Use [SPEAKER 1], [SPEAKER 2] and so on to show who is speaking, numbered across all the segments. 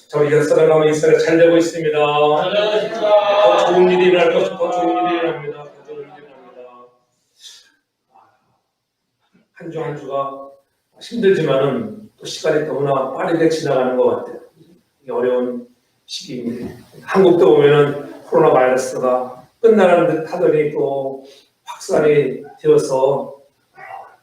[SPEAKER 1] 저희 옛사람하고 이스라엘 잘 되고 있습니다. 더 좋은 일이 일어날 것이고 더 좋은 일이 일어납니다. 더 좋은 일이 일어납니다. 한 주 한 주가 힘들지만은 또 시간이 너무나 빠르게 지나가는 것 같아요. 어려운 시기입니다. 한국도 보면은 코로나 바이러스가 끝나는 듯 하더니 또 확산이 되어서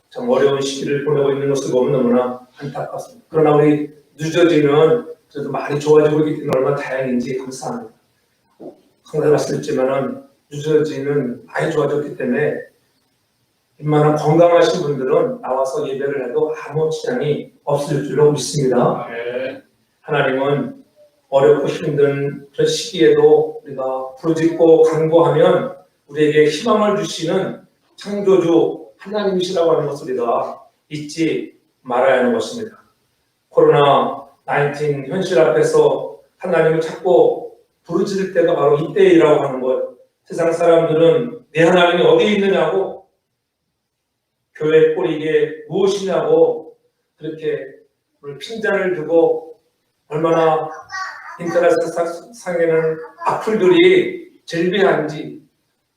[SPEAKER 1] 참 어려운 시기를 보내고 있는 것을 보면 너무나 안타깝습니다. 그러나 우리 뉴저지는 그래도 많이 좋아지고 있기 때문에 얼마나 다행인지 감사합니다. 항상 말씀드렸지만은 뉴저지는 많이 좋아졌기 때문에 웬만한 건강하신 분들은 나와서 예배를 해도 아무 지장이 없을 줄로 믿습니다. 하나님은 어렵고 힘든 그런 시기에도 우리가 부르짖고 간구하면 우리에게 희망을 주시는 창조주 하나님이시라고 하는 것을 우리가 잊지 말아야 하는 것입니다. 코로나19 현실 앞에서 하나님을 찾고 부르짖을 때가 바로 이때이라고 하는 것. 세상 사람들은 내 하나님이 어디에 있느냐고, 교회 꼴이 이게 무엇이냐고 그렇게 핀잔을 두고 얼마나 인터넷 상에는 악플들이 즐비한지.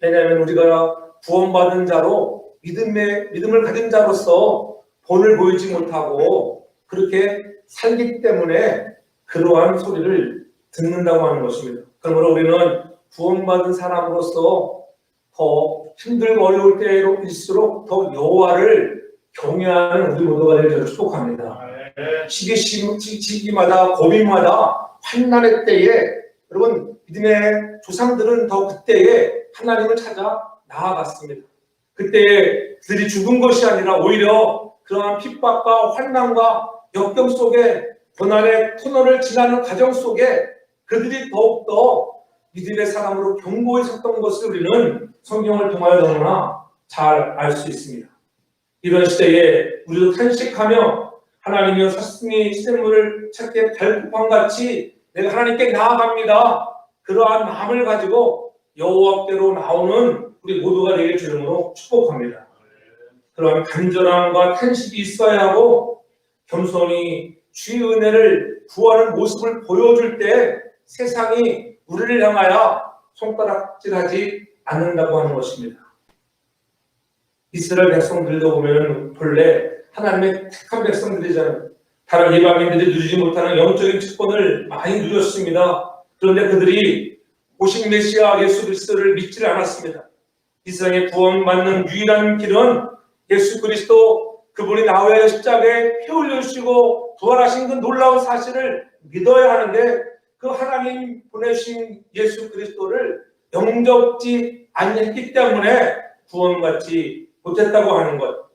[SPEAKER 1] 왜냐하면 우리가 구원받은 자로 믿음을 가진 자로서 본을 보이지 못하고 그렇게 살기 때문에 그러한 소리를 듣는다고 하는 것입니다. 그러므로 우리는 구원받은 사람으로서 더 힘들고 어려울 때일수록 더 여호와를 경외하는 우리 모두가 되기를 축복합니다. 시기마다 고민마다 환난의 때에 여러분 믿음의 조상들은 더 그때에 하나님을 찾아 나아갔습니다. 그때에 그들이 죽은 것이 아니라 오히려 그러한 핍박과 환난과 역경 속에 고난의 터널을 지나는 과정 속에 그들이 더욱더 믿음의 사람으로 견고히 섰던 것을 우리는 성경을 통하여 너무나 잘 알 수 있습니다. 이런 시대에 우리도 탄식하며 하나님이여 사슴이 샘물을 찾게 발굽함같이 내가 하나님께 나아갑니다. 그러한 마음을 가지고 여호와께로 나오는 우리 모두가 되길 주름으로 축복합니다. 그러한 간절함과 탄식이 있어야 하고 겸손히 주의 은혜를 구하는 모습을 보여줄 때 세상이 우리를 향하여 손가락질하지 않는다고 하는 것입니다. 이스라엘 백성들도 보면 본래 하나님의 택한 백성들이잖아요. 다른 이방인들이 누리지 못하는 영적인 축복을 많이 누렸습니다. 그런데 그들이 오신 메시아 예수 그리스도를 믿지 않았습니다. 이 세상에 구원받는 유일한 길은 예수 그리스도, 그분이 나 위하여 십자가에 피 흘려주시고 부활하신 그 놀라운 사실을 믿어야 하는데 그 하나님 보내신 예수 그리스도를 영접지 않았기 때문에 구원받지 못했다고 하는 것.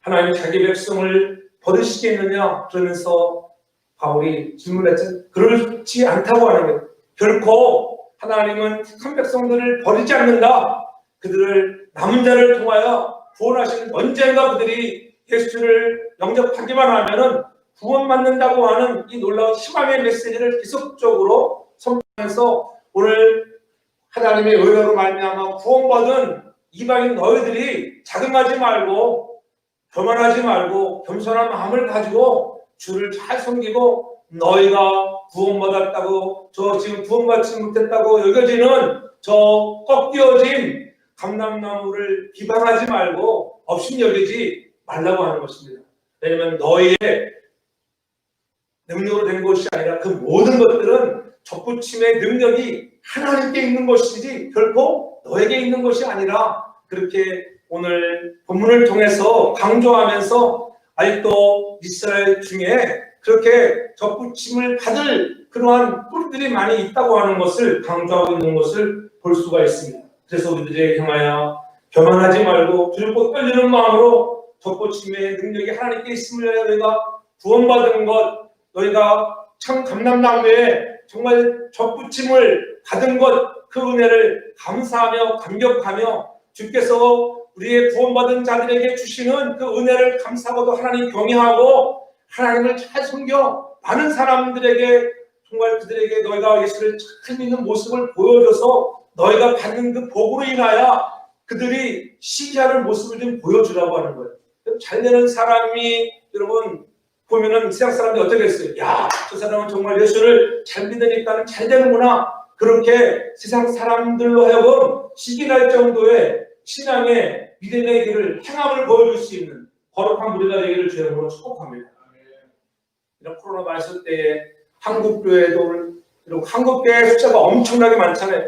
[SPEAKER 1] 하나님 자기 백성을 버리시겠느냐 그러면서 바울이 질문했죠. 그렇지 않다고 하는 것. 결코 하나님은 택한 백성들을 버리지 않는다. 그들을 남은 자를 통하여 구원하시는, 언젠가 그들이 예수를 영접하기만 하면은 구원받는다고 하는 이 놀라운 희망의 메시지를 지속적으로 선포하면서 오늘 하나님의 은혜로 말미암아 구원받은 이방인 너희들이 자긍하지 말고 교만하지 말고 겸손한 마음을 가지고 주를 잘 섬기고 너희가 구원받았다고 저 지금 구원받지 못했다고 여겨지는 저 꺾여진 감람나무를 비방하지 말고 업신여기지 말라고 하는 것입니다. 왜냐하면 너희의 능력으로 된 것이 아니라 그 모든 것들은 접붙임의 능력이 하나님께 있는 것이지 결코 너에게 있는 것이 아니라, 그렇게 오늘 본문을 통해서 강조하면서 아직도 이스라엘 중에 그렇게 접붙임을 받을 그러한 뿔들이 많이 있다고 하는 것을 강조하고 있는 것을 볼 수가 있습니다. 그래서 우리들에게 향하여 교만하지 말고 두렵고 떨리는 마음으로 접붙임의 능력이 하나님께 있음을 너희가 구원받은 것, 너희가 참 감람나무에 정말 접붙임을 받은 것, 그 은혜를 감사하며 감격하며 주께서 우리의 구원받은 자들에게 주시는 그 은혜를 감사하고도 하나님 경외하고 하나님을 잘 섬겨 많은 사람들에게 정말 그들에게 너희가 예수를 잘 믿는 모습을 보여줘서 너희가 받는 그 복으로 인하여 그들이 시기하는 모습을 좀 보여주라고 하는 거예요. 잘 되는 사람이 여러분 보면은 세상 사람들이 어떻게 했어요? 야, 저 사람은 정말 예수를 잘 믿으니까 잘 되는구나. 그렇게 세상 사람들로 하여금 시기날 정도의 신앙의 믿음의 길을 행함을 보여줄 수 있는 거룩한 우리가 되기를 주님으로 축복합니다. 이런 코로나 바이러스 때에 한국 교회도 그리고 한국 교회 숫자가 엄청나게 많잖아요.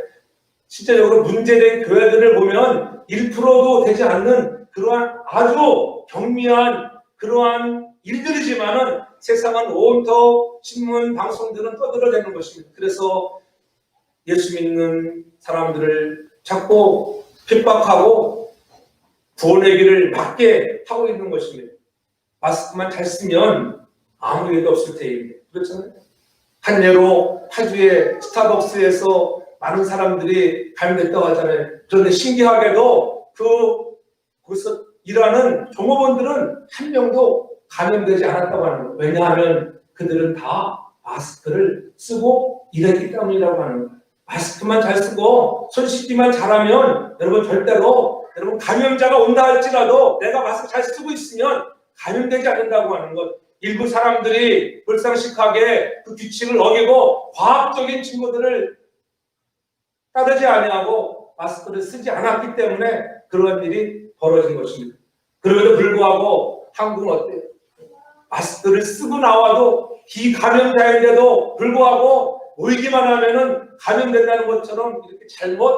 [SPEAKER 1] 실제적으로 문제된 교회들을 보면 1%도 되지 않는 그러한 아주 경미한 그러한 일들이지만은 세상은 온통 신문 방송들은 떠들어대는 것입니다. 그래서 예수 믿는 사람들을 자꾸 핍박하고 구원의 길을 막게 하고 있는 것입니다. 마스크만 잘 쓰면 아무 일도 없을 테입니다. 그렇잖아요. 한 예로 파주의 스타벅스에서 많은 사람들이 감염됐다고 하잖아요. 그런데 신기하게도 거기서 일하는 종업원들은 한 명도 감염되지 않았다고 하는 거예요. 왜냐하면 그들은 다 마스크를 쓰고 일했기 때문이라고 하는 거예요. 마스크만 잘 쓰고 손 씻기만 잘하면 여러분 절대로 여러분 감염자가 온다 할지라도 내가 마스크 잘 쓰고 있으면 감염되지 않는다고 하는 것. 일부 사람들이 불상식하게 그 규칙을 어기고 과학적인 증거들을 따르지 아니하고 마스크를 쓰지 않았기 때문에 그런 일이 벌어진 것입니다. 그럼에도 불구하고 한국은 어때요? 마스크를 쓰고 나와도 비감염자인데도 불구하고 모이기만 하면은 감염된다는 것처럼 이렇게 잘못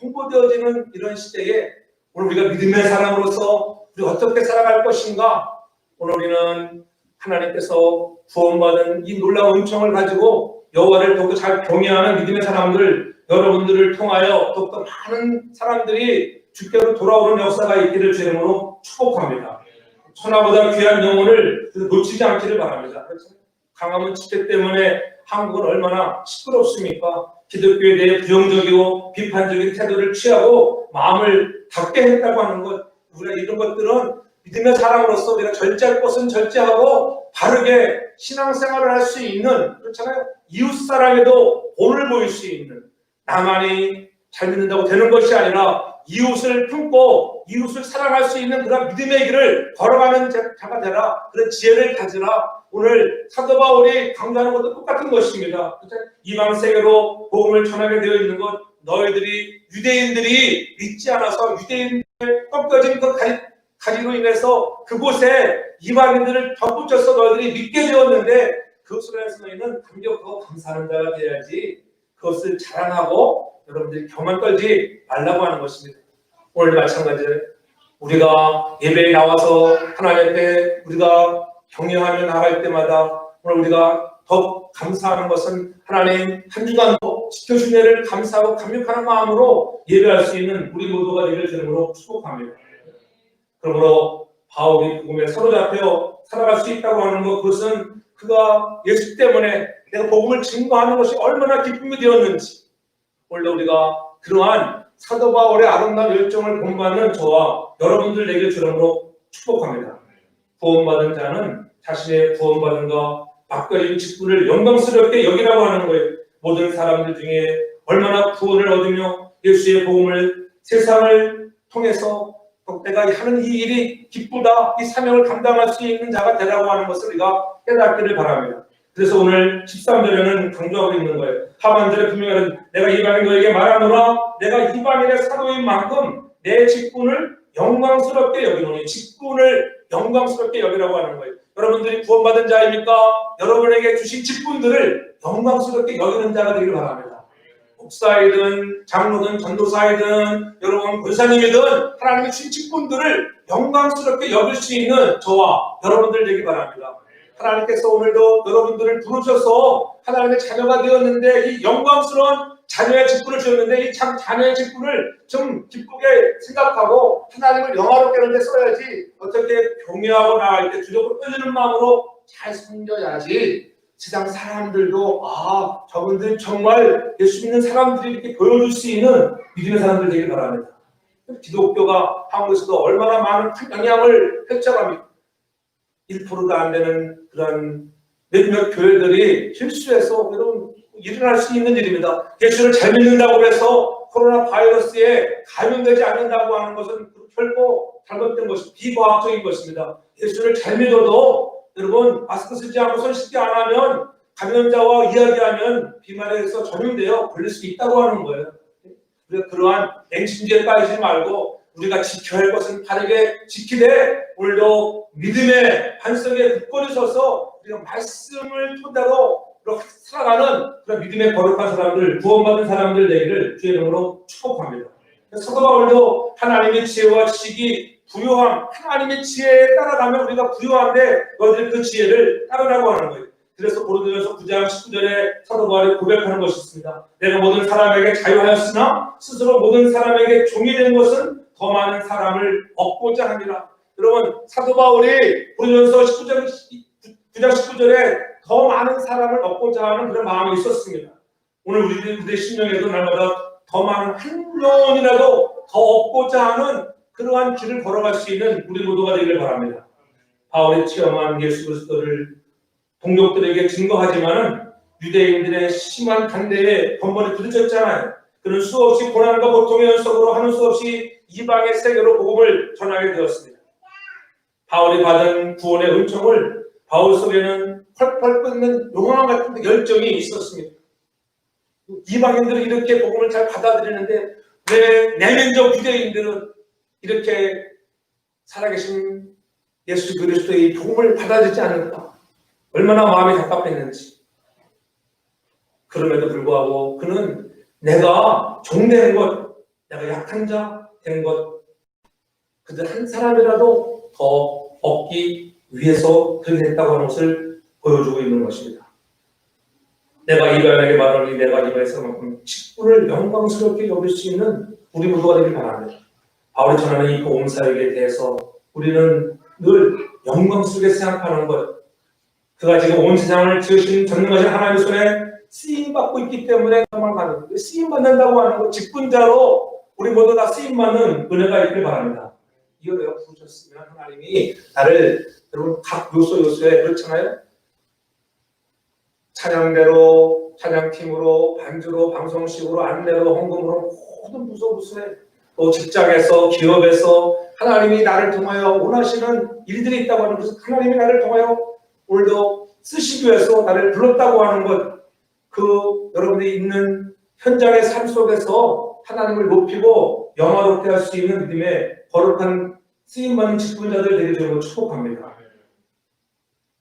[SPEAKER 1] 홍보되어지는 이런 시대에 오늘 우리가 믿음의 사람으로서 우리 어떻게 살아갈 것인가? 오늘 우리는 하나님께서 구원받은 이 놀라운 은총을 가지고 여호와를 더욱더 잘 경외하는 믿음의 사람들 여러분들을 통하여 더욱더 많은 사람들이 주께로 돌아오는 역사가 있기를 주의 이름으로 축복합니다. 천하보다 귀한 영혼을 놓치지 않기를 바랍니다. 강화문 집회 때문에 한국은 얼마나 시끄럽습니까? 기독교에 대해 부정적이고 비판적인 태도를 취하고 마음을 닫게 했다고 하는 것, 우리가 이런 것들은 믿음의 사람으로서 우리가 절제할 것은 절제하고 바르게 신앙생활을 할 수 있는, 그렇잖아요. 이웃사랑에도 본을 보일 수 있는, 나만이 잘 믿는다고 되는 것이 아니라 이웃을 품고 이웃을 사랑할 수 있는 그런 믿음의 길을 걸어가는 자가 되라. 그런 지혜를 가지라. 오늘 사도 바울이 강조하는 것도 똑같은 것입니다. 이방 세계로 복음을 전하게 되어 있는 것, 너희들이 유대인들이 믿지 않아서 유대인들의 꺾여진 그 가지로 인해서 그곳에 이방인들을 덧붙여서 너희들이 믿게 되었는데 그것으로 해서 너희는 감격하고 감사하는 자가 되어야지 그것을 자랑하고 여러분들이 교만 떨지 말라고 하는 것입니다. 오늘 마찬가지로 우리가 예배에 나와서 하나님 앞에 우리가 경외하며 나갈 때마다 오늘 우리가 더 감사하는 것은 하나님 한 주간도 지켜주신 애를 감사하고 감격하는 마음으로 예배할 수 있는 우리 모두가 되기를 주님으로 축복합니다. 그러므로 바울이 복음에 사로잡혀 살아갈 수 있다고 하는 것, 그것은 그가 예수 때문에 내가 복음을 증거하는 것이 얼마나 기쁨이 되었는지, 원래 우리가 그러한 사도 바울의 아름다운 열정을 본받는 저와 여러분들 되기를 주님으로 축복합니다. 구원받은 자는 자신의 구원받은과 맡겨진 직분을 영광스럽게 여기라고 하는 거예요. 모든 사람들 중에 얼마나 구원을 얻으며 예수의 복음을 세상을 통해서 내가 하는 이 일이 기쁘다, 이 사명을 감당할 수 있는 자가 되라고 하는 것을 우리가 깨닫기를 바랍니다. 그래서 오늘 13절에는 강조하고 있는 거예요. 하반절에 분명히 내가 이방인 너에게 말하노라, 내가 이방인의 사도인 만큼 내 직분을 영광스럽게 여기노니, 직분을 영광스럽게 여기라고 하는 거예요. 여러분들이 구원받은 자입니까? 여러분에게 주신 직분들을 영광스럽게 여기는 자가 되기를 바랍니다. 목사이든 장로든 전도사이든 여러분 권사님이든 하나님의 주신 직분들을 영광스럽게 여길 수 있는 저와 여러분들 되기 바랍니다. 하나님께서 오늘도 여러분들을 부르셔서 하나님의 자녀가 되었는데 이 영광스러운 자녀의 직분을 주었는데 이 참 자녀의 직분을 좀 기쁘게 생각하고 하나님을 영화롭게 하는 데 써야지, 어떻게 경외하고 나갈 때 주력으로 끌리는 마음으로 잘 섬겨야지 세상 사람들도 저분들 정말 예수 믿는 사람들이 이렇게 보여줄 수 있는 믿음의 사람들 되길 바랍니다. 기독교가 한국에서도 얼마나 많은 영향을 펼쳐갑니까? 1%도 안 되는 그런 몇몇 교회들이 실수해서 여러분 일어날 수 있는 일입니다. 예수를 잘 믿는다고 해서 코로나 바이러스에 감염되지 않는다고 하는 것은 결코 잘못된 것이 비과학적인 것입니다. 예수를 잘 믿어도 여러분 마스크 쓰지 않고 손 씻기 안 하면 감염자와 이야기하면 비말에서 전염되어 걸릴 수 있다고 하는 거예요. 우리가 그러한 맹심지에 빠지지 말고 우리가 지켜야 할 것은 바르게 지키되 오늘도 믿음의 반석에 굳건히 서서 우리가 말씀을 토대로 살아가는 그런 믿음의 거룩한 사람들, 구원받은 사람들 되기를 주의 이름으로 축복합니다. 사도 바울도 하나님의 지혜와 지식이 부요함, 하나님의 지혜에 따라가면 우리가 부요한데 너희들 그 지혜를 따르라고 하는 거예요. 그래서 고린도전서 9장 19절에 사도 바울이 고백하는 것이 있습니다. 내가 모든 사람에게 자유하였으나 스스로 모든 사람에게 종이 된 것은 더 많은 사람을 얻고자 합니다. 여러분 사도 바울이 고린도전서 9장 19절에 더 많은 사람을 얻고자 하는 그런 마음이 있었습니다. 오늘 우리의 심령에도 날마다 더 많은 한 영혼이라도 더 얻고자 하는 그러한 길을 걸어갈 수 있는 우리 모두가 되기를 바랍니다. 바울이 체험한 예수 그리스도를 동족들에게 증거하지만은 유대인들의 심한 반대에 번번이 부딪혔잖아요. 그는 수없이 고난과 고통의 연속으로 하는 수 없이 이방의 세계로 복음을 전하게 되었습니다. 바울이 받은 구원의 은총을 바울 속에는 펄펄 끓는 용암 같은 열정이 있었습니다. 이방인들은 이렇게 복음을 잘 받아들이는데 왜 내면적 유대인들은 이렇게 살아계신 예수 그리스도의 복음을 받아들이지 않을까? 얼마나 마음이 답답했는지. 그럼에도 불구하고 그는 내가 종된 것, 내가 약한 자 된 것, 그들 한 사람이라도 더 얻기 위해서 그렇게 했다고 하는 것을 보여주고 있는 것입니다. 내가 이방인에게 말하니 내가 이방에서만큼 직분을 영광스럽게 여길 수 있는 우리 모두가 되길 바랍니다. 바울이 전하는 이 복음 사역에 대해서 우리는 늘 영광스럽게 생각하는 것, 그가 지금 온 세상을 지으신 전능하신 하나님의 손에 쓰임받고 있기 때문에 정말 가는 거예요. 쓰임받는다고 하는 것, 직분자로 우리 모두 다 쓰임받는 은혜가 있길 바랍니다. 이거 내가 부르셨으면 하나님이 나를, 여러분 각 요소에 그렇잖아요. 찬양대로, 찬양팀으로, 반주로, 방송식으로, 안내로, 헌금으로 모든 부서에 또 직장에서, 기업에서 하나님이 나를 통하여 원하시는 일들이 있다고 하는 것은 하나님이 나를 통하여 오늘도 쓰시기 위해서 나를 불렀다고 하는 것, 그 여러분들이 있는 현장의 삶 속에서 하나님을 높이고 영화롭게 할 수 있는 믿음의 거룩한 쓰임받는 직분자들 되게 되고 축복합니다.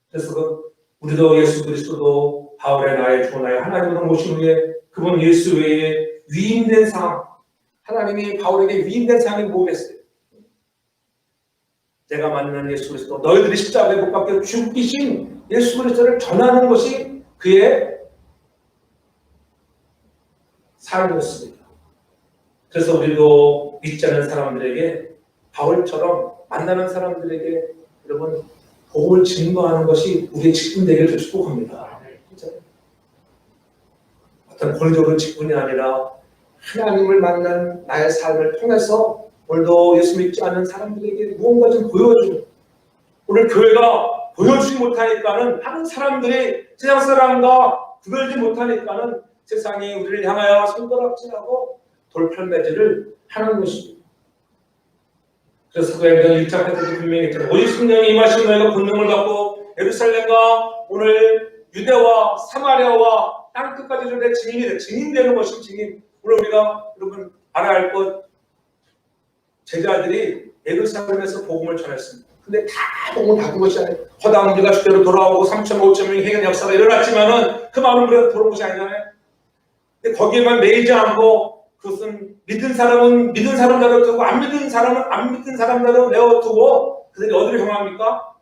[SPEAKER 1] 그래서 우리도 예수 그리스도도 바울의 나의 주 나의 하나님으로 모신 후에 그분 예수 외에 위임된 상, 하나님이 바울에게 위임된 상이 뭐겠어요? 내가 만난 예수 그리스도, 너희들이 십자가에 못 박혀 죽이신 예수 그리스도를 전하는 것이 그의 삶이었습니다. 그래서 우리도 믿지 않는 사람들에게 바울처럼 만나는 사람들에게 여러분 복음을 증거하는 것이 우리의 직분 되기를 축복합니다. 어떤 권리적인 직분이 아니라 하나님을 만난 나의 삶을 통해서 오늘도 예수 믿지 않는 사람들에게 무언가 좀 보여주는, 오늘 교회가 보여주지 못하니까는 다른 사람들이 세상 사람과 구별지 못하니까는 세상이 우리를 향하여 손가락질하고 돌팔매질을 하는 것입니다. 그래서 사도행전 1장 8절에 분명히 있잖아요. 오직 성령이 임하신 너희가 권능을 받고 예루살렘과 오늘 유대와 사마리아와 땅끝까지 내 증인이 돼. 증인되는 것이 증인. 오늘 우리가 여러분 알아야 할 것, 제자들이 예루살렘에서 복음을 전했습니다. 근데 다 복음을 받은 것이 아니에요. 허다한 가 주대로 돌아오고 3천 5천 명의 행한 역사가 일어났지만은 그 많은 우리가 돌아온 것이 아니잖아요. 근데 거기에만 매이지 않고 그것은 믿은 사람은 믿은 사람대로 두고 안 믿은 사람은 안 믿은 사람대로 내어두고 그들이 어디로 향합니까?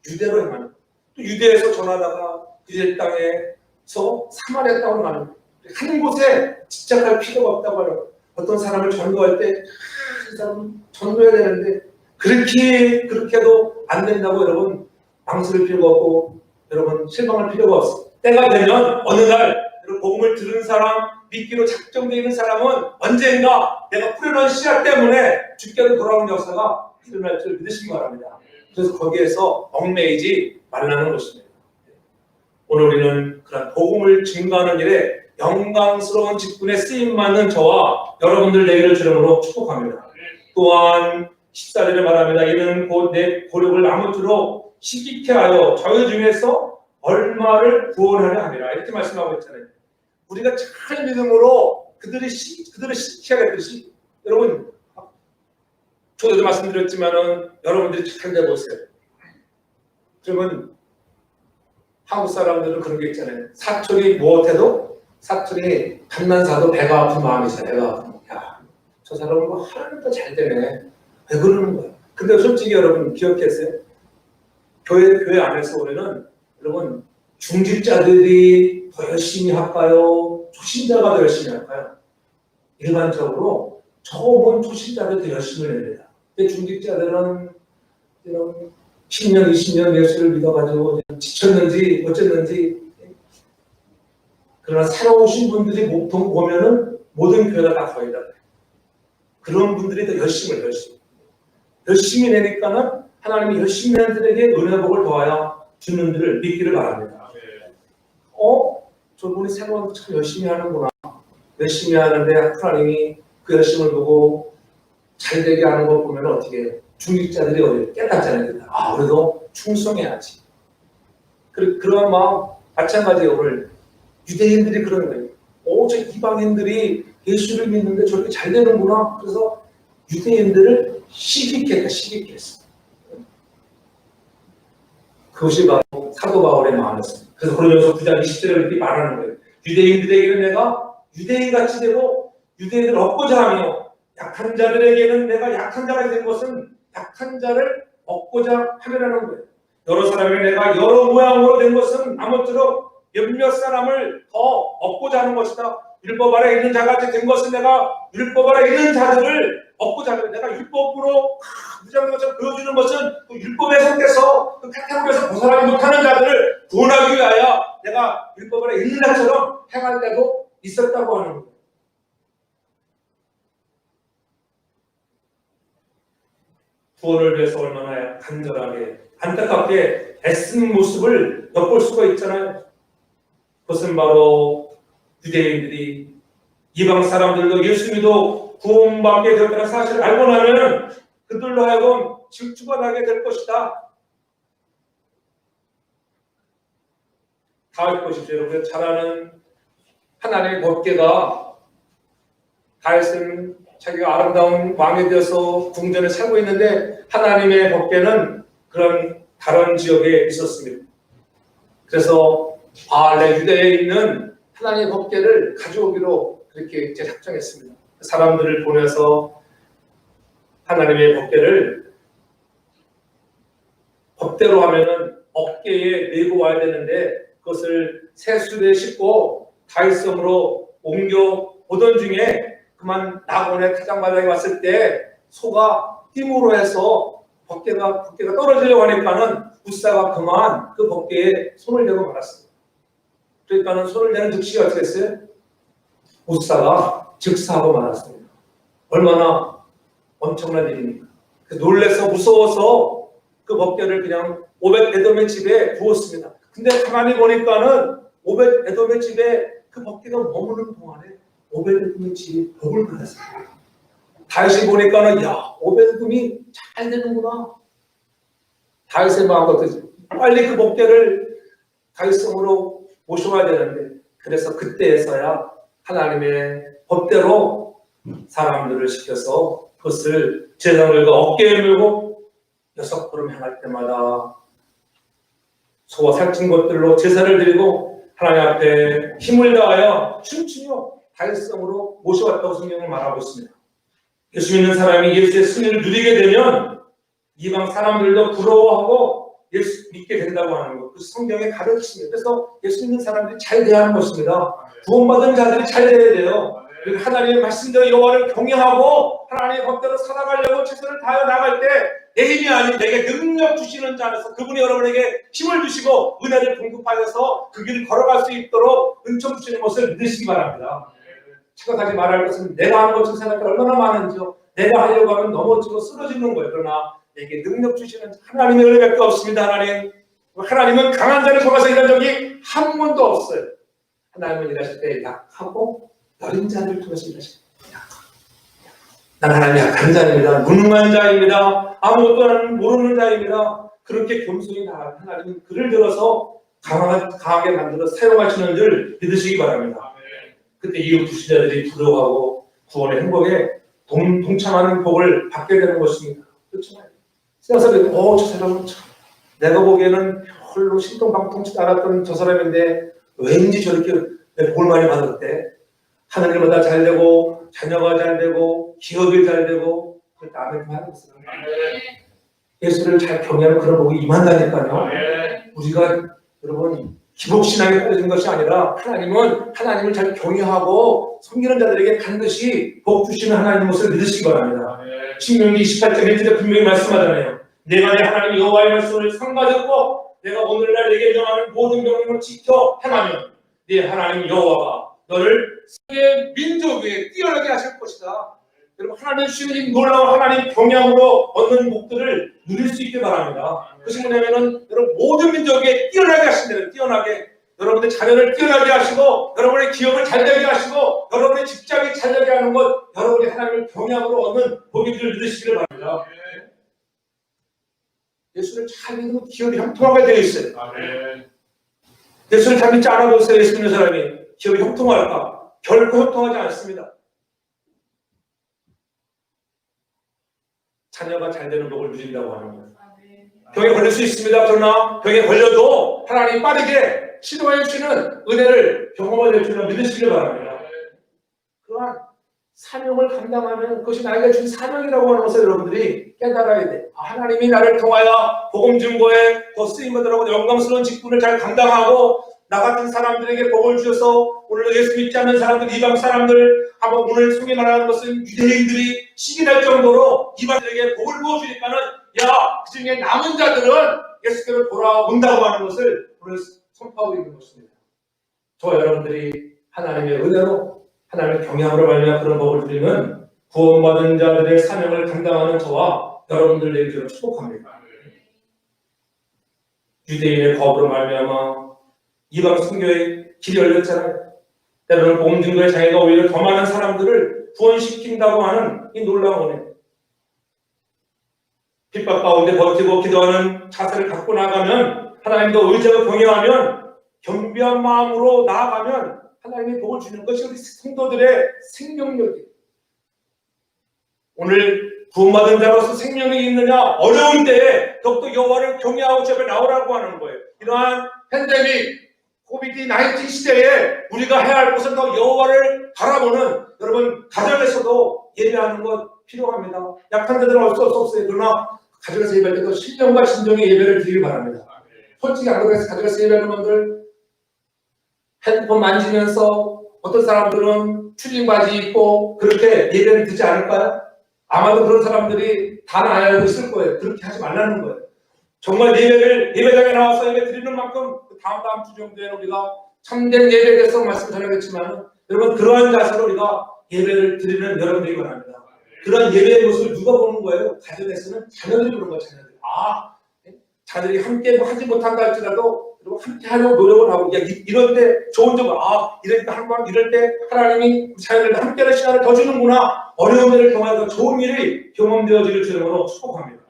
[SPEAKER 1] 유대로 향합니다. 또 유대에서 전하다가 유대 땅에서 사마리아 땅으로 가는 거예요. 한 곳에 집착할 필요가 없다고 하는 거예요. 어떤 사람을 전도할 때 이 사람은 전도해야 되는데 그렇게도 안 된다고 여러분 망설일 필요가 없고 여러분 실망할 필요가 없어요. 때가 되면 어느 날 복음을 들은 사람, 믿기로 작정되어 있는 사람은 언젠가 내가 뿌려놓은 씨앗 때문에 주께로 돌아오는 역사가 일어날 줄 믿으시기 바랍니다. 그래서 거기에서 얽매이지 말라는 것입니다. 오늘 우리는 그런 복음을 증거하는 일에 영광스러운 직분에 쓰임받는 저와 여러분들 되기를 주름으로 축복합니다. 또한 14절에 말합니다. 이는 곧 내 고력을 아무쪼록 시기케 하여 저희 중에서 얼마를 구원하려 함이라. 이렇게 말씀하고 있잖아요. 우리가 잘 믿음으로 그들을 시키겠듯이, 여러분, 저도 말씀드렸지만은 여러분들이 잘 돼보세요. 그러면 한국 사람들은 그런 게 있잖아요. 사촌이 무엇해도, 사촌이 밥만 사도 배가 아픈 마음이 있어요. 배가 아픈 마음. 야, 저 사람은 뭐 하나님도 잘 되네. 왜 그러는 거야? 근데 솔직히 여러분 기억했어요? 교회 안에서 우리는, 여러분, 중직자들이 더 열심히 할까요? 초신자가 더 열심히 할까요? 일반적으로 처음 초신자들 더 열심히 냅니다. 근데 중직자들은 이런 10년, 20년 예수를 믿어가지고 지쳤는지 어쨌는지, 그러나 새로우신 분들이 보통 보면은 모든 교회가 다 거의 다 그런 분들이 더 열심히 내니까는 하나님이 열심히 하는 들에게 은혜 복을 더하여 주는 들을 믿기를 바랍니다. 저분이 새로운 참 열심히 하는구나. 열심히 하는데 하나님이 그 열심을 보고 잘 되게 하는 거 보면 어떻게 중직자들이 어디 깨닫잖아요. 우리도 충성해야지. 그런 마음 마찬가지예요. 오늘 유대인들이 그런 거예요. 저 이방인들이 예수를 믿는데 저렇게 잘 되는구나. 그래서 유대인들을 시기케 했어. 그것이 바로 사도 바울의 마음이었습니다. 그래서 고린도서 9장 20절에 이렇게 말하는 거예요. 유대인들에게는 내가 유대인같이 되고 유대인들을 얻고자 하며, 약한 자들에게는 내가 약한 자가 된 것은 약한 자를 얻고자 하려는 거예요. 여러 사람이 내가 여러 모양으로 된 것은 아무쪼록 몇몇 사람을 더 얻고자 하는 것이다. 율법 아래 있는 자같이 된 것은 내가 율법 아래 있는 자들을 얻고자 하는 거예요. 내가 율법으로 무장한 것처럼 보여주는 것은 그 율법에 속해서 그 카테고리에서 벗어나지 못하는 자들을 구원하기 위하여 내가 율법 아래 있는 자처럼 행할 때도 있었다고 하는 거예요. 구원을 위해서 얼마나 간절하게 안타깝게 애쓴 모습을 엿볼 수가 있잖아요. 그것은 바로 유대인들이 이방 사람들도 예수 믿어 구원받게 되었다는 사실을 알고 나면 그들로 하여금 질주가 나게 될 것이다. 다윗 보십시오. 여러분, 잘 아는 하나님의 법궤가, 다윗은 자기가 아름다운 왕이 되어서 궁전에 살고 있는데 하나님의 법궤는 그런 다른 지역에 있었습니다. 그래서 유대에 있는 하나님의 법궤를 가져오기로 그렇게 작정했습니다. 사람들을 보내서 하나님의 법궤를 법대로 하면은 어깨에 메고 와야 되는데, 그것을 새수레에 싣고 다윗성으로 옮겨 오던 중에 그만 낙원의 타작마당에 왔을 때 소가 힘으로 해서 법궤가 떨어지려고 하니까는 웃사가 그만 그 법궤에 손을 대고 말았습니다. 그러니까는 손을 대는 즉시 어떻게 했어요? 웃사가 즉사하고 말았습니다. 얼마나 엄청난 일입니까? 놀래서 무서워서 그 법궤를 그냥 오벳에돔의 집에 부었습니다. 근데 가만히 보니까는 오벳에돔의 집에 그 법궤가 머무는 동안에 오벳에돔의 집이 복을 받았어요. 다윗이 보니까는 오벳에돔이 잘 되는구나. 다윗의 마음도 빨리 그 법궤를 다윗성으로 모셔와야 되는데, 그래서 그때에서야 하나님의 법대로 사람들을 시켜서 그것을 제사를 어깨에 메고 6걸음 행할 때마다 소와 살찐 것들로 제사를 드리고 하나님 앞에 힘을 다하여 춤추며 다윗성으로 모셔왔다고 성경을 말하고 있습니다. 예수 믿는 사람이 예수의 승리를 누리게 되면 이방 사람들도 부러워하고 예수 믿게 된다고 하는 것, 그 성경의 가르침입니다. 그래서 예수 믿는 사람들이 잘 돼야 하는 것입니다. 구원받은 자들이 잘 돼야 돼요. 그리고 하나님의 말씀대로 여호와를 경외하고 하나님의 법대로 살아가려고 최선을 다하여 나갈 때 내 힘이 아닌 내게 능력 주시는 자 안에서 그분이 여러분에게 힘을 주시고 은혜를 공급하여서 그 길을 걸어갈 수 있도록 은총 주시는 것을 믿으시기 바랍니다. 착각하지 말아야 할 것은 내가 하는 것을 생각할 얼마나 많은지요. 내가 하려고 하면 넘어지고 쓰러지는 거예요. 그러나 내게 능력 주시는 하나님의 은혜밖에 없습니다. 하나님은 강한 자를 속아서 일한 적이 한 번도 없어요. 하나님은 일하실 때 약하고 여린 자를 통해서 일하십니다. 난 하나님 약한 자입니다. 무능한 자입니다. 아무것도 모르는 자입니다. 그렇게 겸손히 나아가는 하나님은 그를 들어서 강하게 만들어 사용하시는 줄 믿으시기 바랍니다. 그때 이웃 불신자들이 부러워하고 구원의 행복에 동참하는 복을 받게 되는 것입니다. 그렇죠? 생각하면 저 사람은 참 내가 보기에는 별로 신통방통치 않았던 저 사람인데 왠지 저렇게 복을 많이 받았대. 하늘보다 잘 되고 자녀가 잘 되고 기업이 잘 되고 그 남의 말이 있어요. 예수를 잘 경외하는 그런 복이 임한다니까요. 우리가 여러분 기복신앙에 떨어진 것이 아니라 하나님을 잘 경외하고 섬기는 자들에게 반드시 복 주시는 하나님의 모습을 믿으시기 바랍니다. 신명기 28장 1절에 분명히 말씀하잖아요. 내가 내 하나님 여호와의 말씀을 상받았고 내가 오늘날 내게 명하는 모든 명령을 지켜 행하면 네 하나님 여호와가 너를 세계 민족 위에 뛰어나게 하실 것이다. 여러분 하나님 주시는 이 놀라운 하나님 경향으로 얻는 복들을 누릴 수 있게 바랍니다. 그것이 뭐냐면은 여러분 모든 민족에 뛰어나게 하신다는 뛰어나게 여러분의 자녀를 뛰어나게 하시고 여러분의 기업을 잘되게 하시고 여러분의 직장이 잘되게 하는 것 여러분이 하나님을 경향으로 얻는 복들을 누리시기를 바랍니다. 예수를 잘 믿으면 기업이 형통하게 되어 있어요. 예수를 잘 믿지 않아도 예수 믿는 사람이 기업이 형통할까? 결코 형통하지 않습니다. 자녀가 잘 되는 복을 누린다고 하는 거예요. 병에 걸릴 수 있습니다. 그러나 병에 걸려도 하나님 빠르게 치료해 주시는 은혜를 경험하게 해주는 믿으시길 바랍니다. 그러한 사명을 감당하면 그것이 나에게 준 사명이라고 하는 것을 여러분들이 깨달아야 돼. 하나님이 나를 통하여 복음 증거에 더 쓰임받으라고 영광스러운 직분을 잘 감당하고 나 같은 사람들에게 복을 주셔서 오늘 예수 믿지 않는 사람들, 이방 사람들, 한번 오늘 소개 말하는 것은 유대인들이 시기할 정도로 이방들에게 복을 부어주니까는 그 중에 남은 자들은 예수께로 돌아온다고 하는 것을 오늘 선포하고 있는 것입니다. 저와 여러분들이 하나님의 은혜로 하나님의 경향으로 말미암아 그런 복을 누리는 구원받은 자들의 사명을 감당하는 저와 여러분들 되기를 축복합니다. 유대인의 거부로 말미암아 이방 선교의 길이 열렸잖아요. 때로는 복음 증거의 장애가 오히려 더 많은 사람들을 구원시킨다고 하는 이 놀라운 은혜. 핍박 가운데 버티고 기도하는 자세를 갖고 나가면 하나님도 의지하고 경외하면 겸비한 마음으로 나아가면 하나님이 복을 주는 것이 우리 성도들의 생명력이에요. 오늘 구원받은 자로서 생명이 있느냐 어려운 때에 더욱더 여호와를 경외하고 제 앞에 나오라고 하는 거예요. 이러한 팬데믹 코비드-19 시대에 우리가 해야 할 것은 더 여호와를 바라보는 여러분 가정에서도 예배하는 것 필요합니다. 약한 자들은 어쩔 수 없어요. 그러나 가정에서 예배할 때도 신령과 신정의 예배를 드리기 바랍니다. 솔직히 안 그래서 가정에서 예배하는 분들 핸드폰 만지면서 어떤 사람들은 추린 바지 입고 그렇게 예배를 드리지 않을까요? 아마도 그런 사람들이 다 나야 있을 거예요. 그렇게 하지 말라는 거예요. 정말 예배당에 나와서 예배 드리는 만큼 다음 주 정도에 우리가 참된 예배에 대해서 말씀 전하겠지만 여러분 그러한 자세로 우리가 예배를 드리는 여러분들이 바랍니다. 그런 예배의 모습을 누가 보는 거예요? 가정에서는 자녀들이 보는 거예요. 자녀들이 함께 하지 못한다 할지라도 함께 하려고 노력을 하고 이럴 때 좋은 점을 이럴 때 한번 이럴 때 하나님이 자녀들과 함께하는 시간을 더 주는구나. 어려운 일을 경험하고 좋은 일이 경험되어지를 주름으로 축복합니다.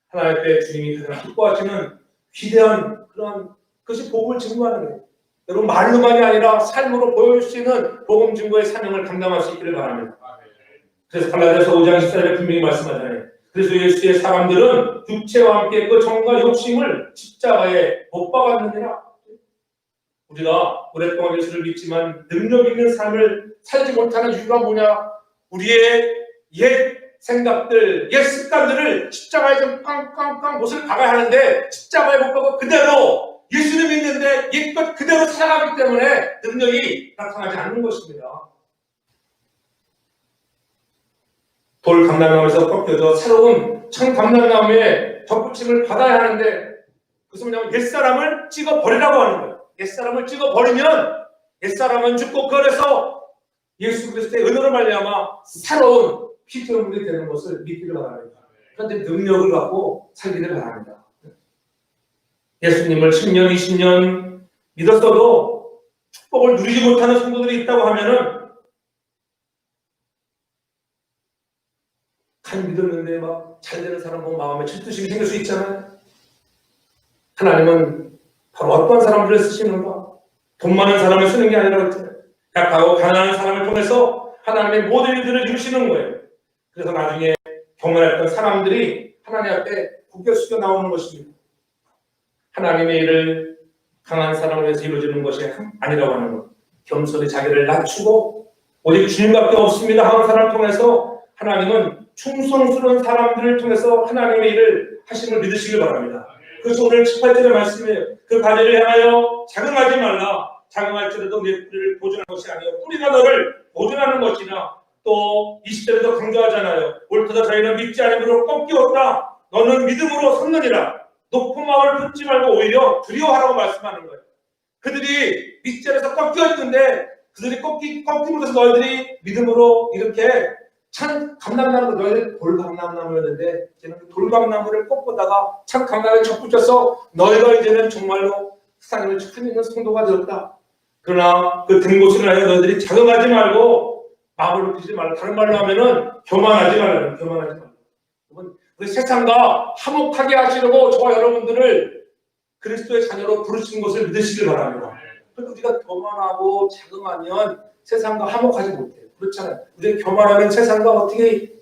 [SPEAKER 1] 하나님 앞에 주님이 가장 기뻐하시는 귀대한 그런 그것이 복음을 증거하는 거예요. 여러분 말로만이 아니라 삶으로 보여줄 수 있는 복음 증거의 사명을 감당할 수 있기를 바랍니다. 그래서 갈라디아서 5장 14절에 분명히 말씀하잖아요. 그래서 예수의 사람들은 육체와 함께 그 정과 욕심을 십자가에 못 박았느니라. 우리가 오랫동안 예수를 믿지만 능력 있는 삶을 살지 못하는 이유가 뭐냐? 우리의 옛 생각들, 옛 습관들을 십자가에 좀 깡깡깡 못을 박아야 하는데 십자가에 못 박고 그대로 예수를 믿는데 옛것 그대로 살아가기 때문에 능력이 나타나지 않는 것입니다. 돌 감람나무에서 꺾여져 새로운 청 감람나무에 덧붙임을 받아야 하는데 그것은 뭐냐면 옛사람을 찍어버리라고 하는 거예요. 옛사람을 찍어버리면 옛사람은 죽고 그 안에서 예수 그리스도의 은혜로 말미암아 새로운 피조물이 되는 것을 믿기를 바랍니다. 그런데 능력을 갖고 살기를 바랍니다. 예수님을 10년, 20년 믿었어도 축복을 누리지 못하는 성도들이 있다고 하면은 잘 믿었는데 막 잘 되는 사람 보면 마음에 질투심이 생길 수 있잖아요. 하나님은 바로 어떤 사람들을 쓰시는가? 돈 많은 사람을 쓰는 게 아니라 했잖아요. 약하고 가난한 사람을 통해서 하나님의 모든 일들을 이루시는 거예요. 그래서 나중에 경건했던 사람들이 하나님 앞에 고개 숙여 나오는 것입니다. 하나님의 일을 강한 사람을 위해서 이루어지는 것이 아니라고 하는 것. 겸손히 자기를 낮추고 오직 주님밖에 없습니다 하는 사람을 통해서 하나님은 충성스러운 사람들을 통해서 하나님의 일을 하심을 믿으시길 바랍니다. 그래서 오늘 18절의 말씀이에요. 그 가지를 향하여 자긍하지 말라. 자긍할지라도 내 뿌리를 보존하는 것이 아니요 뿌리가 너를 보존하는 것이나 또 20절에도 강조하잖아요. 옳도다 저희는 믿지 않음으로 꺾이었다. 너는 믿음으로 섰느니라. 높은 마음을 품지 말고 오히려 두려워하라고 말씀하는 거예요. 그들이 믿지 않아서 꺾였는데 그들이 꺾임으로써 너희들이 믿음으로 이렇게 참 감람나무, 너희들 돌감람나무였는데 이제는 그 돌감나무를 꺾고다가 참 감람에 접붙여서 너희가 이제는 정말로 하나님을 참 있는 성도가 되었다. 그러나 그 된 곳을 하여 너희들이 자긍하지 말고 마음을 높이지 말라. 다른 말로 하면은 교만하지 말라. 교만하지 말라. 우리 세상과 화목하게 하시려고 저와 여러분들을 그리스도의 자녀로 부르신 것을 믿으시길 바랍니다. 그런데 우리가 교만하고 자긍하면 세상과 화목하지 못해요. 그렇잖아요. 우리 교만하면 세상과 어떻게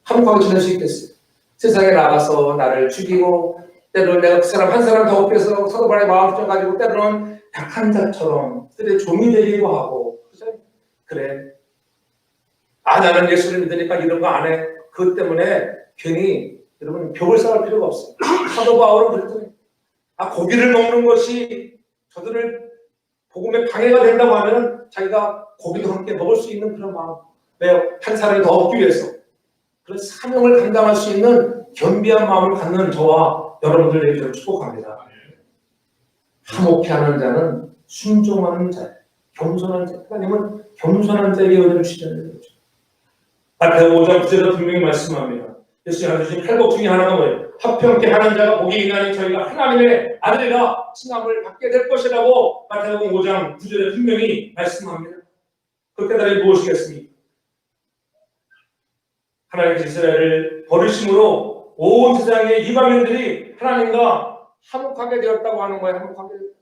[SPEAKER 1] 화목하게 지낼 수 있겠어요? 세상에 나가서 나를 죽이고 때로는 내가 그 사람 한 사람 더 뺏어 서로 간에 마음을 쪄가지고 때로는 약한 자처럼 그들의 종이 되기도 하고 그렇잖아요. 그래. 나는 예수를 믿으니까 이런 거 안 해. 그것 때문에 괜히 여러분 벽을 쌓을 필요가 없어요. 사도 바울은 그랬더니 고기를 먹는 것이 저들을 복음에 방해가 된다고 하면 자기가 고기도 함께 먹을 수 있는 그런 마음. 왜요? 한 사람을 더 얻기 위해서. 그런 사명을 감당할 수 있는 겸비한 마음을 갖는 저와 여러분들에게 저를 축복합니다. 화목해 하는 자는 순종하는 자, 겸손한 자. 하나님은 겸손한 자에게 은혜를 주시는 거죠. 마태복음 5장 9절에 분명히 말씀합니다. 예수님 주신 팔복 중에 하나가 뭐예요? 화평케 하는 자가 복이 있나니 저희가 하나님의 아들이라 칭함을 받게 될 것이라고 마태복음 5장 9절에 분명히 말씀합니다. 그 깨달음이 무엇이겠습니까? 하나님께서 이스라엘을 버리심으로 온 세상의 이방인들이 하나님과 화목하게 되었다고 하는 거예요. 화목하게 되었다.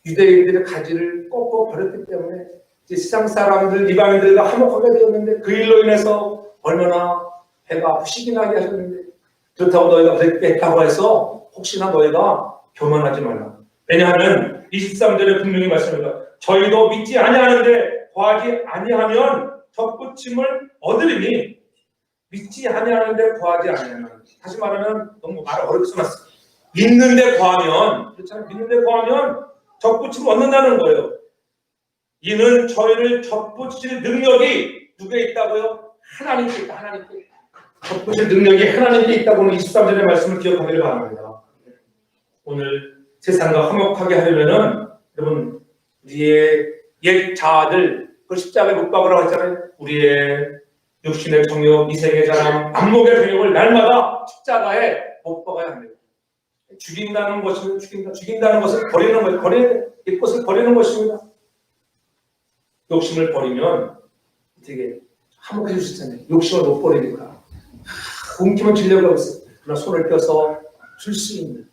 [SPEAKER 1] 유대인들의 가지를 꺾어 버렸기 때문에 세상 사람들, 이방인들과 화목하게 되었는데 그 일로 인해서 얼마나 배가 아프시긴 하게 하셨는데 그렇다고 너희가 그렇게 했다고 해서 혹시나 너희가 교만하지 말라. 왜냐하면 23절에 분명히 말씀합니다. 저희도 믿지 아니하는데 거하지 아니하면 덧붙임을 얻으리니 믿지 아니하는데 거하지 아니하면 다시 말하면 너무 말을 어렵게 써놨어요. 믿는데 거하면 그렇잖아요. 믿는데 거하면 덧붙임을 얻는다는 거예요. 이는 저희를 덧붙일 능력이 누구에 있다고요? 하나님께 있다. 하나님께. 덧붙일 능력이 하나님께 있다고는 23절의 말씀을 기억하기를 바랍니다. 오늘 세상과 화목하게 하려면은 여러분 우리의 옛 자아들 그 십자가에 못 박으라고 했잖아요. 우리의 육신의 정욕, 이생의 자랑, 안목의 정욕을 날마다 십자가에 못 박아야 합니다. 죽인다는 것은 죽인다는 것은 버리는 거예요. 버려야 돼. 이 것을 버리는 것입니다. 욕심을 버리면 되게 화목해 주시잖아요. 욕심을 못 버리니까 움키면 주려고 하고 있어요. 그러나 손을 펴서 줄 수 있는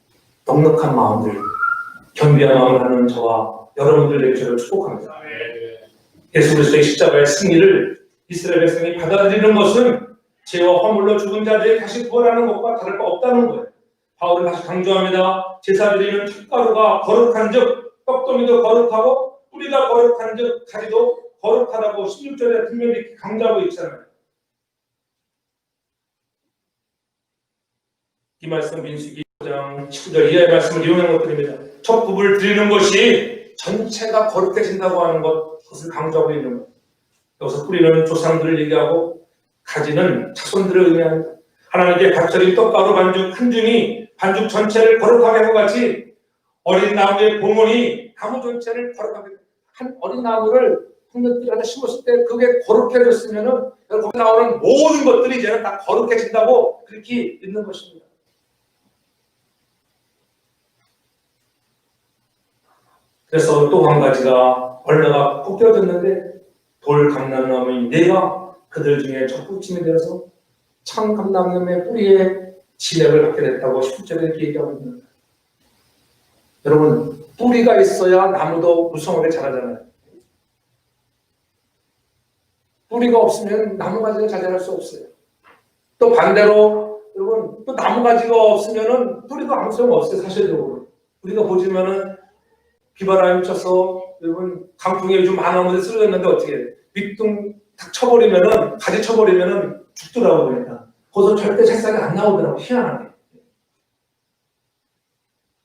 [SPEAKER 1] 넉넉한 마음들, 겸비한 마음을 하는 저와 여러분들에게 저를 축복합니다. 예수 그리스도의 십자가의 승리를 이스라엘 백성이 받아들이는 것은 죄와 허물로 죽은 자들이 다시 부활하는 것과 다를 바 없다는 거예요. 바울은 다시 강조합니다. 제사 드리는 춧가루가 거룩한즉 떡더미도 거룩하고 뿌리가 거룩한즉 가지도 거룩하다고 16절에 분명히 강조하고 있잖아요. 이 말씀 민수기 5장 19절 이하의 말씀을 이용한 것들입니다. 첫 부분을 드리는 것이 전체가 거룩해진다고 하는 것을 강조하고 있는 것. 여기서 뿌리는 조상들을 얘기하고 가지는 자손들을 의미합니다. 하나님께 각절인 떡가루 반죽 한 줌이 반죽 전체를 거룩하게 한 것 같이 어린 나무의 봉헌이 나무 전체를 거룩하게 한 어린 나무를 풍년들이 하나 심었을 때 그게 거룩해졌으면은 거기 나오는 모든 것들이 이제는 다 거룩해진다고 그렇게 믿는 것입니다. 그래서 또 한 가지가 얼마가 꺾여졌는데 돌 감람나무인 내가 그들 중에 첫 붙임이 되어서 청감남나무의 뿌리에 진액을 받게 됐다고 10절에 이렇게 얘기하고 있습니다. 여러분, 뿌리가 있어야 나무도 무성하게 자라잖아요. 뿌리가 없으면 나무가지가 자랄 수 없어요. 또 반대로 여러분, 또 나무가지가 없으면은 뿌리가 아무 소용 없어요. 사실적으로 우리가 보시면은 비바람이 쳐서 여러분 강풍이 요즘 많은 곳에 쓰러졌는데 어떻게 해요? 밑둥 탁 쳐버리면은 가지 쳐버리면은 죽더라고. 그러니까 거기서 절대 새싹이 안 나오더라고. 희한하게.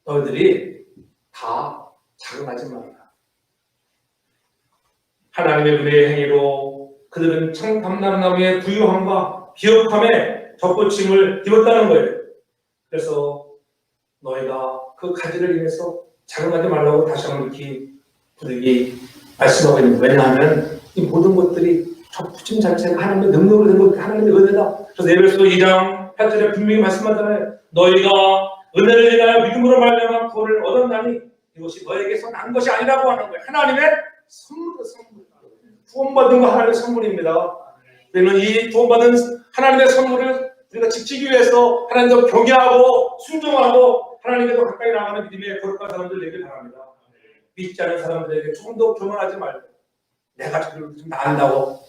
[SPEAKER 1] 너희들이 다 자극하지 말라. 하나님의 은혜의 행위로 그들은 청감람나무의 부유함과 비옥함에 덧붙임을 입었다는 거예요. 그래서 너희가 그 가지를 인해서 자극하지 말라고 다시 한번 이렇게 부득이 말씀하고 있는 거예요. 왜냐하면 이 모든 것들이 덧붙임 자체가 하나님의 능력으로 된 것, 하나님의 은혜다. 그래서 에베소 2장 8절에 분명히 말씀하잖아요. 너희가 은혜를 인하여 믿음으로 말미암아 구원을 얻었나니 이것이 너에게서 난 것이 아니라고 하는 거예요. 하나님의 선물. 구원받은 거 하나님의 선물입니다. 우리는 이 구원받은 하나님의 선물을 우리가 지키기 위해서 하나님도 경외하고 순종하고 하나님께도 가까이 나가는 믿음의 거룩한 사람들 되길 바랍니다. 믿지 않은 사람들에게 조금 더 교만하지 말고 내가 좀 나은다고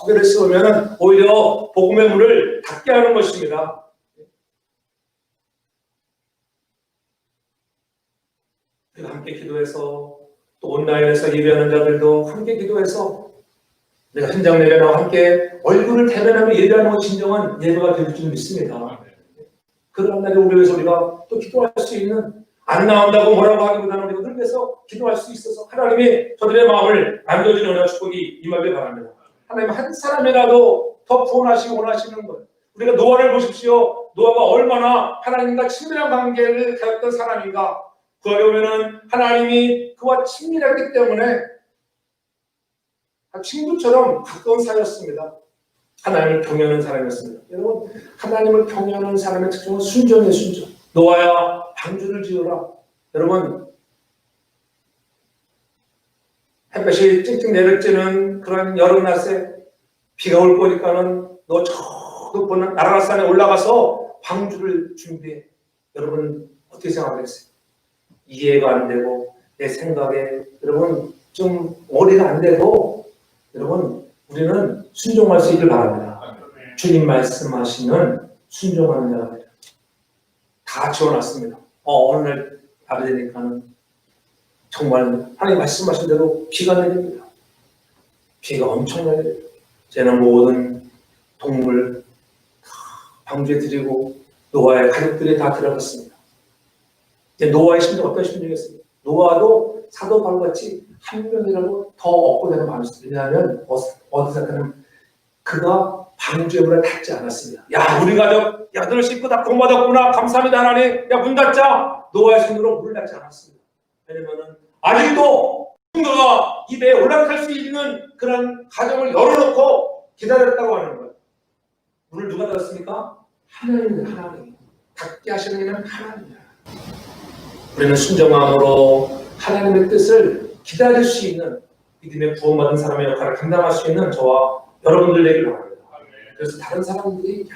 [SPEAKER 1] 고개를 끄으면 오히려 복음의 문을 닫게 하는 것입니다. 우리가 함께 기도해서 또 온라인에서 예배하는 자들도 함께 기도해서 내가 현장 예배와 함께 얼굴을 대면하며 예배하는 것 진정한 예배가 될 줄 믿습니다. 그런 날에 우리 위해서 우리가 또 기도할 수 있는 안 나온다고 뭐라고 하기보다는 우리가 늘 위해서 기도할 수 있어서 하나님이 저들의 마음을 만져주는 은혜와 축복이 임하길 바랍니다. 하나님 한 사람이라도 더 구원하시고 원하시는 거예요. 우리가 노아를 보십시오. 노아가 얼마나 하나님과 친밀한 관계를 가졌던 사람인가. 그에 보면은 하나님이 그와 친밀했기 때문에 친구처럼 가까운 사이였습니다. 하나님을 경외하는 사람이었습니다. 여러분, 하나님을 경외하는 사람의 특징은 순종이에요. 순종. 노아야 방주를 지어라. 여러분, 햇볕이 찡찡 내려쬐는 그런 여름낮에 비가 올 거니까는 너 저 높은 나라산에 올라가서 방주를 준비해. 여러분 어떻게 생각하겠어요? 이해가 안 되고 내 생각에 여러분 좀 머리가 안 되고 여러분 우리는 순종할 수 있길 바랍니다. 주님 말씀하시는 순종하는 자가 되라. 다 지어놨습니다. 어느 날 밤이 되니까는 정말 하나님 말씀하신 대로 비가 내립니다. 비가 엄청나게 내립니다. 쟤는 모든 동물 방주에 들이고 노아의 가족들이 다 들어갔습니다. 노아의 심정 어떤 심정이었습니까? 노아도 사도 바울같이 한 명이라도 더 얻고 되는 마음이 있습니다. 왜냐하면 어디서든 그가 방주의 문을 닫지 않았습니다. 야 우리 가족 8식구 다 구원받았구나 감사합니다 하나님. 야 문 닫자. 노아의 손으로 문을 닫지 않았습니다. 왜냐면은 아직도 누군가가 입에 올라갈 수 있는 그런 가정을 열어놓고 기다렸다고 하는 거예요. 문을 누가 닫았습니까? 하나님입니다. 하나님. 닫게 하시는 이는 하나님이야. 우리는 순종함으로 하나님의 뜻을 기다릴 수 있는 믿음의 구원받은 사람의 역할을 감당할 수 있는 저와 여러분들 되길 바랍니다. 그래서 다른 사람들이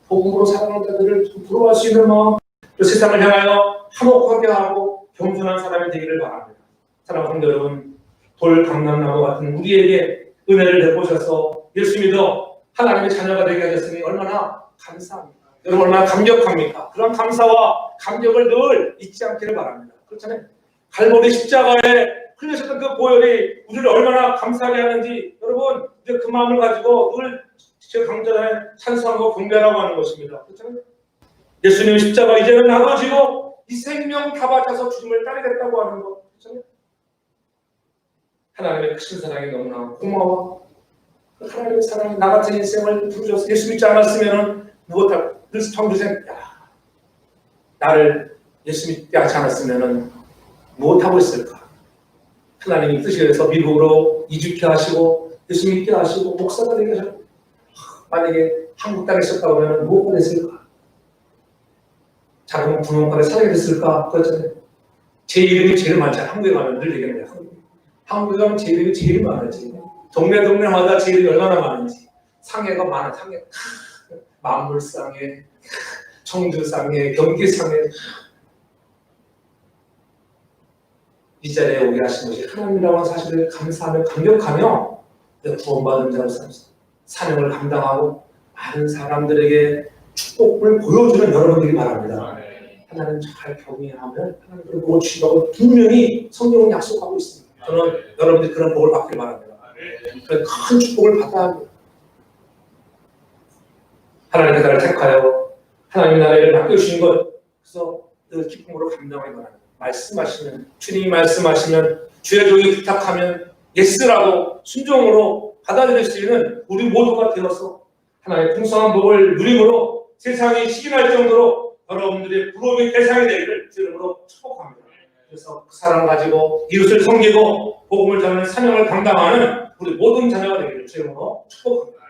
[SPEAKER 1] 복음으로 살아가는 자들을 부러워할 수 있는 마음, 세상을 향하여 화목하게 하고 겸손한 사람이 되기를 바랍니다. 사랑하는 성도 여러분, 돌감람나무 같은 우리에게 은혜를 베푸셔서 예수 믿어 하나님의 자녀가 되게 하셨으니 얼마나 감사합니다. 여러분 얼마나 감격합니까? 그런 감사와 감격을 늘 잊지 않기를 바랍니다. 그렇잖아요. 갈보리 십자가에 흘리셨던 그 보혈이 우리를 얼마나 감사하게 하는지 여러분 이제 그 마음을 가지고 늘 제 강전에 찬송하고 경배하라고 하는 것입니다. 그렇잖아요. 예수님 십자가 이제는 나눠지고 이 생명 다 바쳐서 주님을 따르겠다고 하는 것. 그렇잖아요. 하나님의 크신 사랑이 너무나 고마워. 하나님의 사랑이 나 같은 인생을 부르셔서 예수 믿지 않았으면 무엇할 늘 평생 나를 예수 믿지 않았으면 무엇하고 있을까? 하나님이 뜻이 돼서 미국으로 이주케 하시고 예수 믿게 하시고 목사가 되게 하셨고 만약에 한국 땅에 있었다고 하면 무엇가 됐을까? 작은 분홍가에 살게 됐을까? 그렇잖아요. 제 이름이 제일 많잖아요. 한국에 가면 늘 얘기합니다. 한국에 가면 제 이름이 제일 많았지. 동네마다 제 이름이 얼마나 많은지. 상해가 많아. 상해. 만물상에, 청주상에, 경기상에 이 자리에 오게 하신 것이 하나님이라고 하는 사실을 감사하며 감격하며 구원받은 자로서 사명을 감당하고 많은 사람들에게 축복을 보여주는 여러분들이 바랍니다. 하나님 잘 경외하면 하나님을 보고 취하고 분명히 성경은 약속하고 있습니다. 저는 여러분들이 그런 복을 받길 바랍니다. 큰 축복을 받아야 합니다. 하나님의 나라를 택하여 하나님의 나라를 맡겨주신 것, 그래서 늘 기쁨으로 감당하기 바랍니다. 말씀하시면, 주님이 말씀하시면, 주의 종이 부탁하면 예스라고 순종으로 받아들일 수 있는 우리 모두가 되어서 하나님의 풍성한 복을 누림으로 세상이 시인할 정도로 여러분들의 부러움의 대상이 되기를 주님으로 축복합니다. 그래서 그 사랑 가지고 이웃을 섬기고 복음을 전하는 사명을 감당하는 우리 모든 자녀가 되기를 주님으로 축복합니다.